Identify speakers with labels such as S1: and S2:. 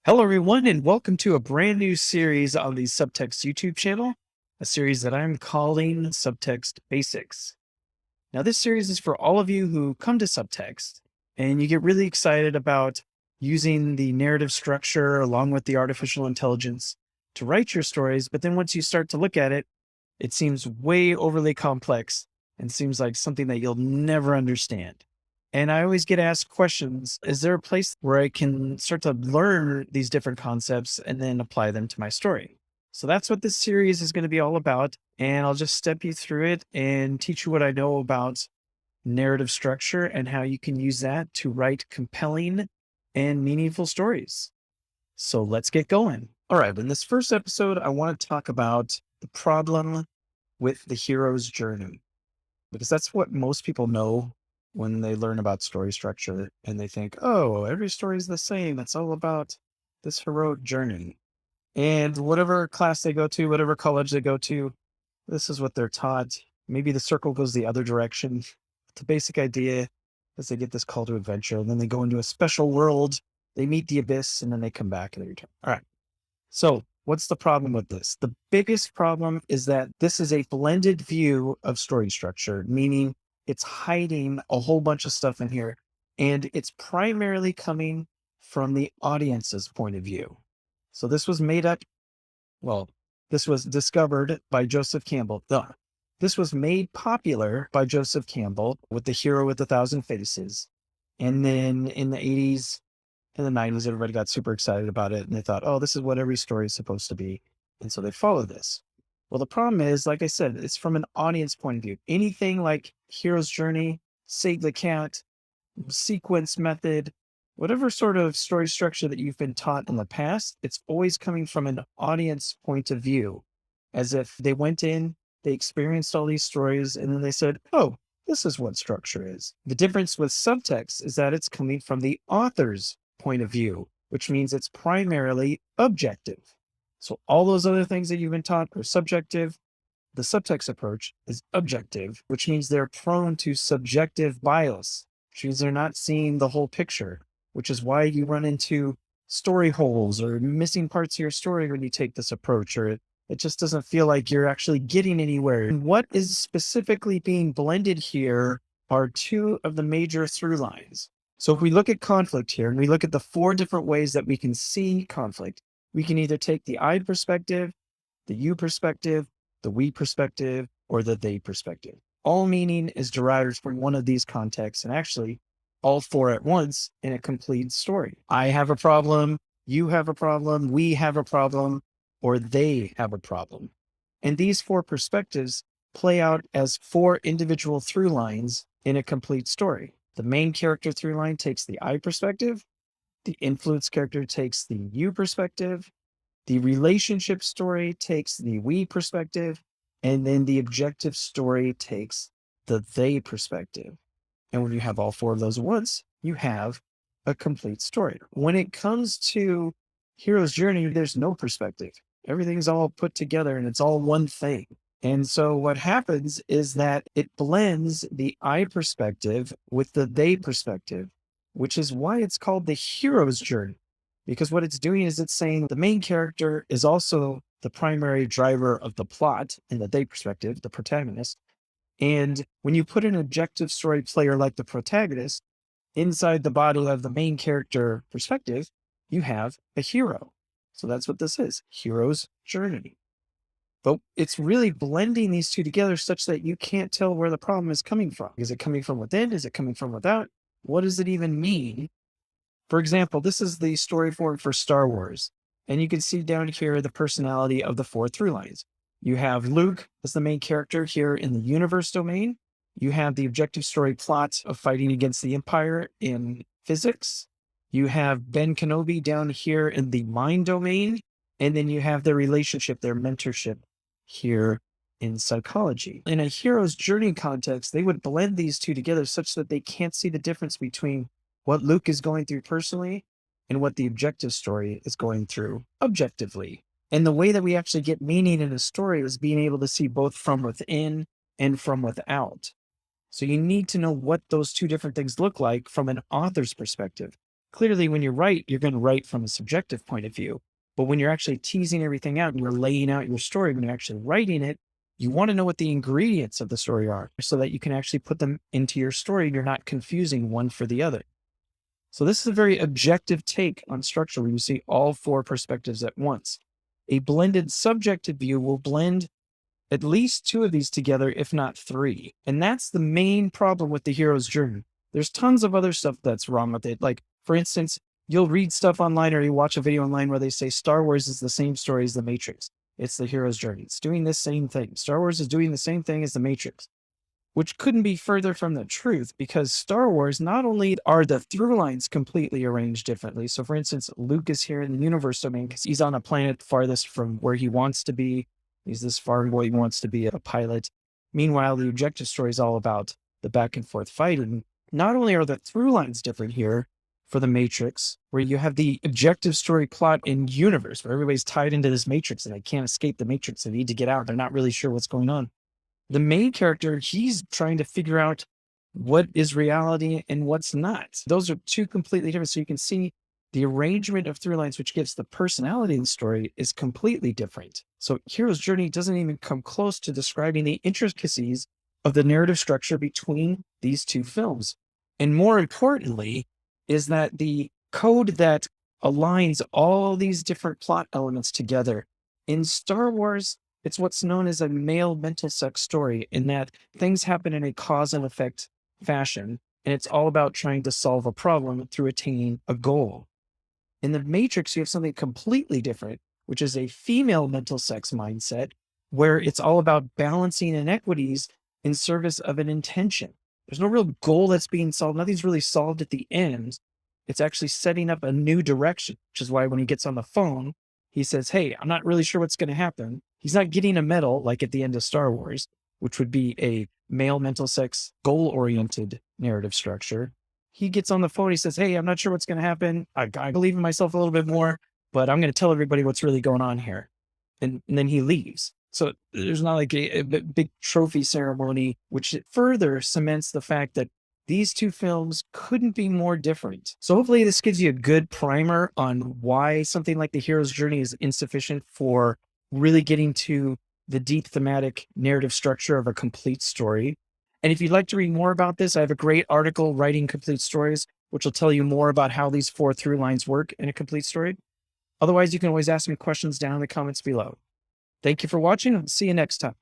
S1: Hello, everyone, and welcome to a brand new series on the Subtext YouTube channel, a series that I'm calling Subtext Basics. Now, this series is for all of you who come to Subtext and you get really excited about using the narrative structure along with the artificial intelligence to write your stories. But then once you start to look at it, it seems way overly complex and seems like something that you'll never understand. And I always get asked questions. Is there a place where I can start to learn these different concepts and then apply them to my story? So that's what this series is going to be all about. And I'll just step you through it and teach you what I know about narrative structure and how you can use that to write compelling and meaningful stories. So let's get going. All right. In this first episode, I want to talk about the problem with the hero's journey, because that's what most people know when they learn about story structure and they think, oh, every story is the same. It's all about this heroic journey. And whatever class they go to, whatever college they go to, this is what they're taught. Maybe the circle goes the other direction. The basic idea is they get this call to adventure and then they go into a special world. They meet the abyss and then they come back and they return. All right. So what's the problem with this? The biggest problem is that this is a blended view of story structure, meaning it's hiding a whole bunch of stuff in here. And it's primarily coming from the audience's point of view. So this was made up, well, this was discovered by Joseph Campbell. This was made popular by Joseph Campbell with The Hero with a Thousand Faces. And then in the 80s, in the 90s, everybody got super excited about it and they thought, oh, this is what every story is supposed to be. And so they followed this. Well, the problem is, like I said, it's from an audience point of view. Anything like Hero's Journey, Save the Cat, Sequence Method, whatever sort of story structure that you've been taught in the past, it's always coming from an audience point of view, as if they went in, they experienced all these stories, and then they said, oh, this is what structure is. The difference with subtext is that it's coming from the author's point of view, which means it's primarily objective. So all those other things that you've been taught are subjective. The subtext approach is objective, which means they're prone to subjective bias, which means they're not seeing the whole picture, which is why you run into story holes or missing parts of your story when you take this approach, or it just doesn't feel like you're actually getting anywhere. And what is specifically being blended here are two of the major through lines. So if we look at conflict here and we look at the four different ways that we can see conflict, we can either take the I perspective, the you perspective, the we perspective, or the they perspective. All meaning is derived from one of these contexts, and actually all four at once in a complete story. I have a problem, you have a problem, we have a problem, or they have a problem. And these four perspectives play out as four individual through lines in a complete story. The main character through line takes the I perspective. The influence character takes the you perspective. The relationship story takes the we perspective. And then the objective story takes the they perspective. And when you have all four of those at once, you have a complete story. When it comes to Hero's Journey, there's no perspective. Everything's all put together and it's all one thing. And so what happens is that it blends the I perspective with the they perspective, which is why it's called the hero's journey. Because what it's doing is it's saying the main character is also the primary driver of the plot in the they perspective, the protagonist. And when you put an objective story player like the protagonist inside the body of the main character perspective, you have a hero. So that's what this is, hero's journey. But it's really blending these two together such that you can't tell where the problem is coming from. Is it coming from within? Is it coming from without? What does it even mean? For example, this is the story form for Star Wars. And you can see down here the personality of the four through lines. You have Luke as the main character here in the universe domain. You have the objective story plot of fighting against the Empire in physics. You have Ben Kenobi down here in the mind domain. And then you have their relationship, their mentorship here in psychology. In a hero's journey context, they would blend these two together such that they can't see the difference between what Luke is going through personally and what the objective story is going through objectively. And the way that we actually get meaning in a story is being able to see both from within and from without. So you need to know what those two different things look like from an author's perspective. Clearly, when you write, you're going to write from a subjective point of view. But when you're actually teasing everything out and you're laying out your story, when you're actually writing it, you want to know what the ingredients of the story are so that you can actually put them into your story and you're not confusing one for the other. So this is a very objective take on structure where you see all four perspectives at once. A blended subjective view will blend at least two of these together, if not three. And that's the main problem with the hero's journey. There's tons of other stuff that's wrong with it. Like, for instance, you'll read stuff online or you watch a video online where they say Star Wars is the same story as The Matrix. It's the hero's journey. It's doing the same thing. Star Wars is doing the same thing as The Matrix, which couldn't be further from the truth because Star Wars, not only are the through lines completely arranged differently. So for instance, Luke is here in the universe domain because he's on a planet farthest from where he wants to be. He's this farm boy who wants to be a pilot. Meanwhile, the objective story is all about the back and forth fighting. Not only are the through lines different here for the Matrix, where you have the objective story plot in universe, where everybody's tied into this Matrix and they can't escape the Matrix. They need to get out. They're not really sure what's going on. The main character, he's trying to figure out what is reality and what's not. Those are two completely different. So you can see the arrangement of through lines, which gives the personality in the story, is completely different. So Hero's Journey doesn't even come close to describing the intricacies of the narrative structure between these two films. And more importantly, is that the code that aligns all these different plot elements together in Star Wars, it's what's known as a male mental sex story, in that things happen in a cause and effect fashion, and it's all about trying to solve a problem through attaining a goal. In the Matrix, you have something completely different, which is a female mental sex mindset, where it's all about balancing inequities in service of an intention. There's no real goal that's being solved. Nothing's really solved at the end. It's actually setting up a new direction, which is why when he gets on the phone, he says, hey, I'm not really sure what's going to happen. He's not getting a medal like at the end of Star Wars, which would be a male mental sex goal-oriented narrative structure. He gets on the phone. He says, hey, I'm not sure what's going to happen. I believe in myself a little bit more, but I'm going to tell everybody what's really going on here. And then he leaves. So there's not like a big trophy ceremony, which further cements the fact that these two films couldn't be more different. So hopefully this gives you a good primer on why something like The Hero's Journey is insufficient for really getting to the deep thematic narrative structure of a complete story. And if you'd like to read more about this, I have a great article, Writing Complete Stories, which will tell you more about how these four through lines work in a complete story. Otherwise, you can always ask me questions down in the comments below. Thank you for watching, and see you next time.